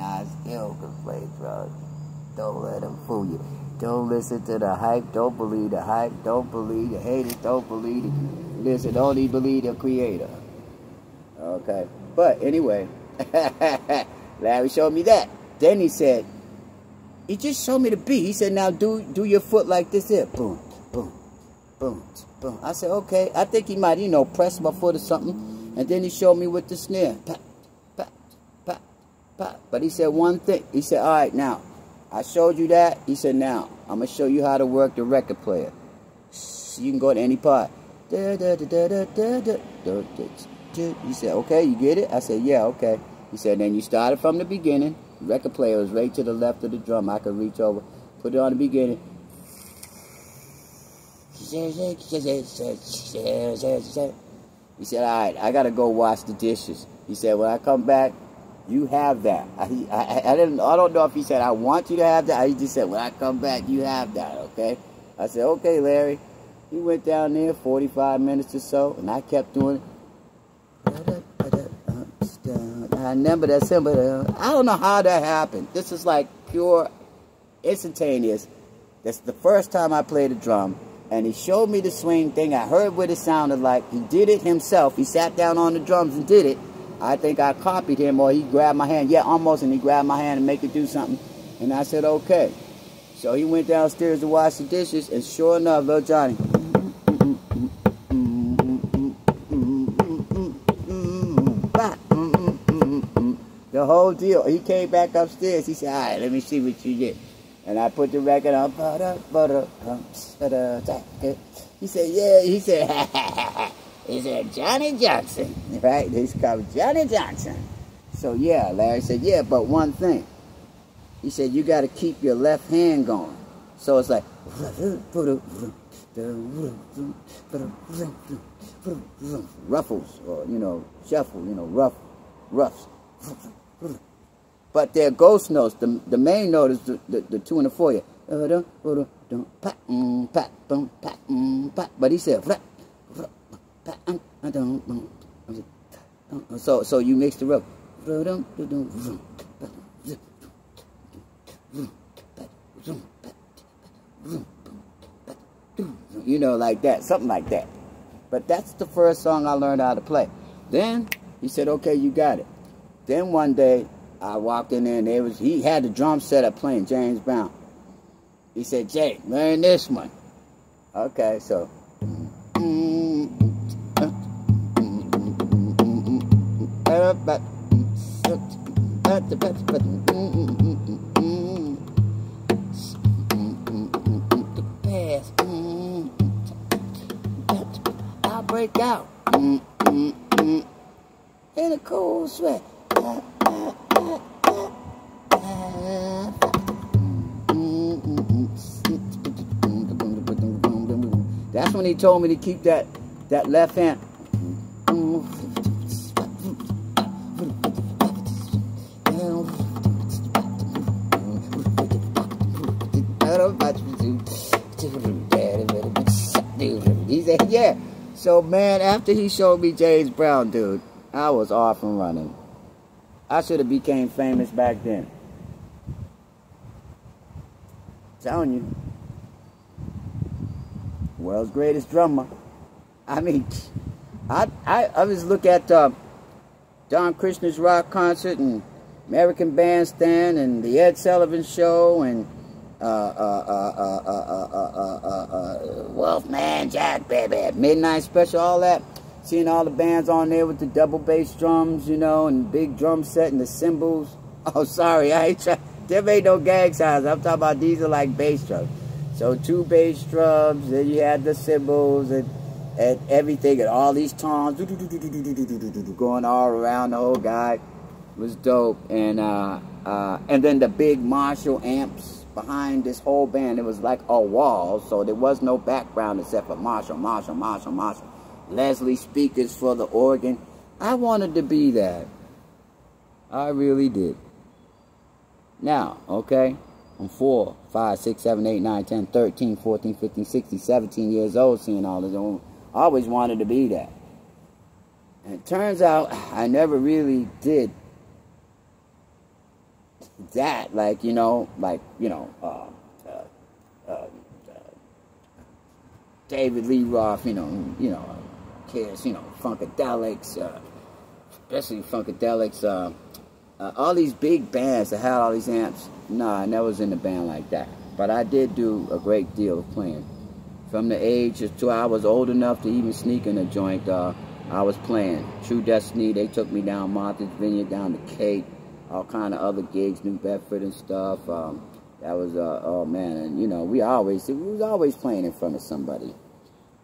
I still can play drums. Don't let them fool you. Don't listen to the hype. Don't believe the hype. Don't believe the haters. Don't believe it. Listen, only believe the creator. Okay. But anyway, Larry showed me that. Then he said, he just showed me the beat. He said, now do your foot like this here. Boom, boom, boom, boom. I said, okay. I think he might, press my foot or something. And then he showed me with the snare. Pop, pop, pop, pop. But he said one thing. He said, all right, now, I showed you that. He said, now, I'm going to show you how to work the record player. You can go to any part. He said, okay, you get it? I said, yeah, okay. He said, then you started from the beginning. The record player was right to the left of the drum. I could reach over, put it on the beginning. He said, all right, I got to go wash the dishes. He said, when I come back, you have that. I don't know if he said, I want you to have that. He just said, when I come back, you have that, okay? I said, okay, Larry. He went down there 45 minutes or so, and I kept doing it. I remember that symbol. I don't know how that happened. This is like pure instantaneous. That's the first time I played the drum. And he showed me the swing thing. I heard what it sounded like. He did it himself. He sat down on the drums and did it. I think I copied him, or he grabbed my hand. Yeah, almost. And he grabbed my hand and make it do something. And I said, okay. So he went downstairs to wash the dishes. And sure enough, little Johnny. The whole deal. He came back upstairs. He said, all right, let me see what you did. And I put the record on. He said, yeah. He said, Johnny Johnson. Right? He's called Johnny Johnson. So, yeah, Larry said, yeah, but one thing. He said, you got to keep your left hand going. So it's like, ruffles, or, shuffle, roughs. But they're ghost notes. The main note is the 2 and the 4. But he said, so you mix the rough. Like that, something like that. But that's the first song I learned how to play. Then he said, okay, you got it. Then one day, I walked in there and he had the drum set up playing James Brown. He said, Jay, learn this one. Okay, so. I'll break out in a cold sweat. That's when he told me to keep that left hand. He said, yeah. So, man, after he showed me James Brown, dude, I was off and running. I should have became famous back then. Telling you. World's greatest drummer. I mean, I was look at Don Krishna's rock concert and American Bandstand and the Ed Sullivan Show and Wolfman Jack, baby, Midnight Special, all that. Seeing all the bands on there with the double bass drums, and big drum set and the cymbals. Oh, sorry, I ain't trying. There ain't no gang signs. I'm talking about these are like bass drums. So 2 bass drums, then you had the cymbals and everything, and all these tones going all around the whole guy. It was dope. And then the big Marshall amps behind this whole band. It was like a wall, so there was no background except for Marshall. Leslie speakers for the organ. I wanted to be that. I really did. Now, okay, I'm 4, 5, 6, 7, 8, 9, 10, 13, 14, 15, 16, 17 years old seeing all this. I always wanted to be that. And it turns out I never really did that, like, David Lee Roth, Kiss, Funkadelics, especially Funkadelics, all these big bands that had all these amps. Nah, I never was in a band like that. But I did do a great deal of playing. From the age until I was old enough to even sneak in a joint, I was playing. True Destiny, they took me down Martha's Vineyard, down to Cape, all kind of other gigs, New Bedford and stuff. That was, oh man, and we was always playing in front of somebody.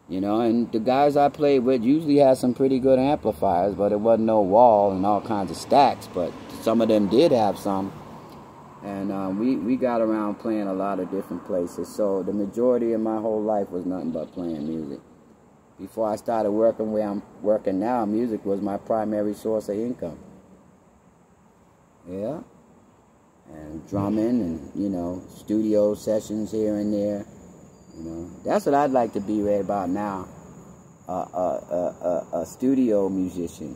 And the guys I played with usually had some pretty good amplifiers, but it wasn't no wall and all kinds of stacks, but some of them did have some. And we got around playing a lot of different places. So the majority of my whole life was nothing but playing music. Before I started working where I'm working now, music was my primary source of income. Yeah. And drumming and, studio sessions here and there. That's what I'd like to be right about now. A studio musician,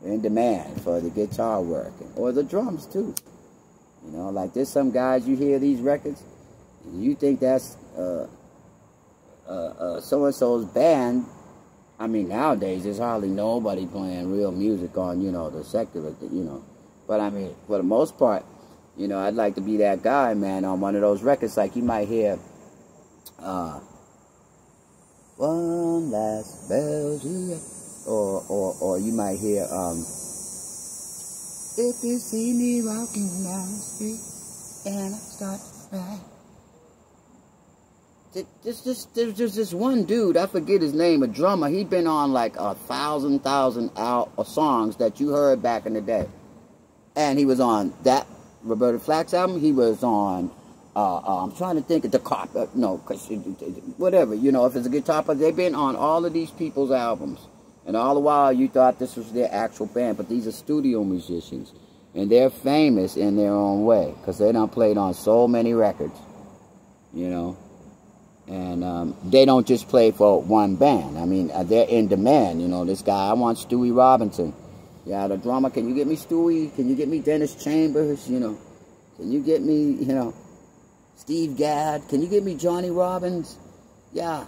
in demand for the guitar work. Or the drums, too. Like there's some guys, you hear these records, and you think that's so-and-so's band. I mean, nowadays, there's hardly nobody playing real music on, the secular, But, I mean, for the most part, I'd like to be that guy, man, on one of those records. Like, you might hear, one last bell to or you might hear, if you see me walking down the street and I start to cry. There's just this one dude, I forget his name, a drummer. He'd been on like 1,000 songs that you heard back in the day. And he was on that Roberta Flack's album. He was on, I'm trying to think of the Carpet. No, whatever, if it's a guitar player. They've been on all of these people's albums. And all the while you thought this was their actual band, but these are studio musicians. And they're famous in their own way, because they done played on so many records, And they don't just play for one band. I mean, they're in demand, This guy, I want Stewie Robinson. Yeah, the drummer, can you get me Stewie? Can you get me Dennis Chambers? Can you get me, Steve Gadd? Can you get me Johnny Robbins? Yeah.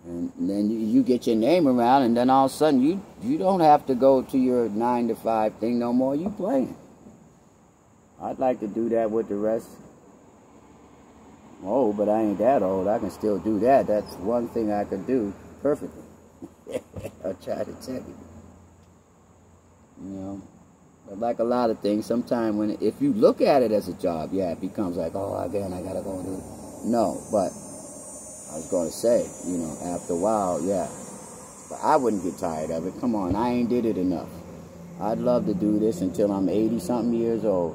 And then you get your name around, and then all of a sudden you don't have to go to your 9-to-5 thing no more. You playing. I'd like to do that with the rest. Oh, but I ain't that old. I can still do that. That's one thing I could do perfectly. I'll try to tell you. But like a lot of things, sometimes if you look at it as a job, yeah, it becomes like, oh, again, I gotta go do it. No, but I was going to say, after a while, yeah. But I wouldn't get tired of it. Come on, I ain't did it enough. I'd love to do this until I'm 80-something years old.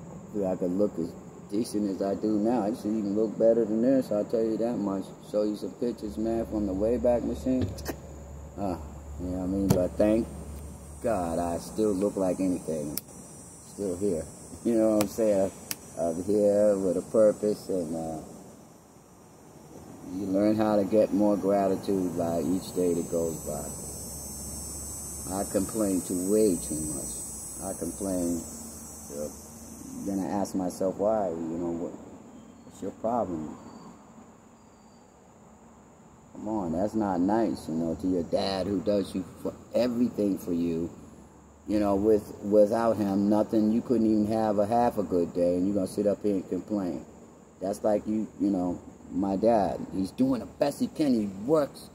Hopefully I could look as decent as I do now. I should even look better than this, I'll tell you that much. Show you some pictures, man, from the Wayback Machine. You know what I mean? But thank God I still look like anything. Still here. You know what I'm saying? I'm here with a purpose, and you learn how to get more gratitude by each day that goes by. I complain way too much. I complain. Then I ask myself, why? What's your problem? Come on, that's not nice, to your dad who does everything for you. Without him, nothing. You couldn't even have half a good day, and you're gonna sit up here and complain. That's like my dad, he's doing the best he can. He works,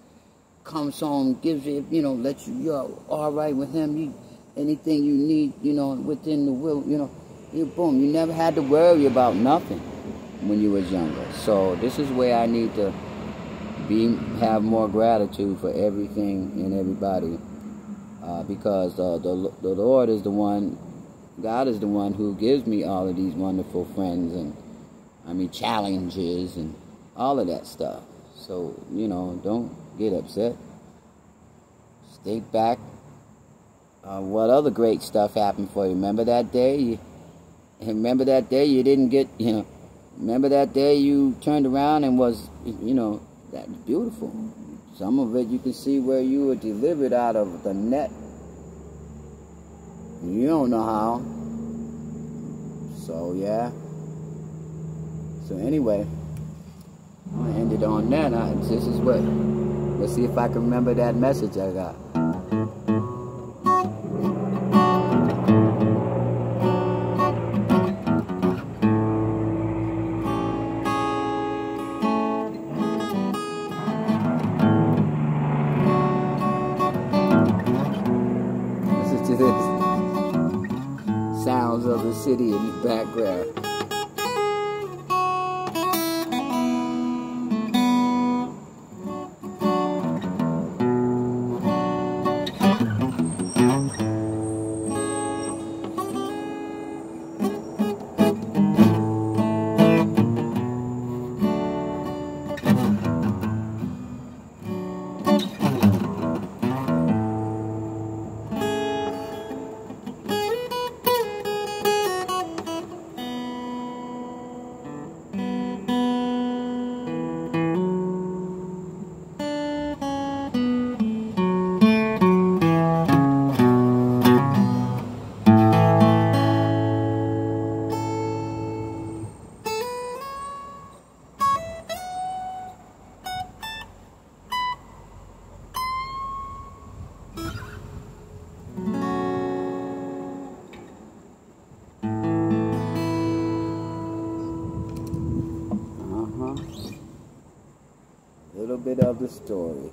comes home, gives you, lets you're all right with him. Anything you need, within the will, boom. You never had to worry about nothing when you was younger. So this is where I need to have more gratitude for everything and everybody, because the Lord is the one, God is the one who gives me all of these wonderful friends and challenges and all of that stuff. So, don't get upset. Think back. What other great stuff happened for you? Remember that day? Remember that day you didn't get, remember that day you turned around and was, that's beautiful. Some of it you can see where you were delivered out of the net. You don't know how. So, yeah. So, anyway, I'm going to end it on that. This is what. Let's see if I can remember that message I got. Listen to this. Sounds of the city in the background. Little bit of the story.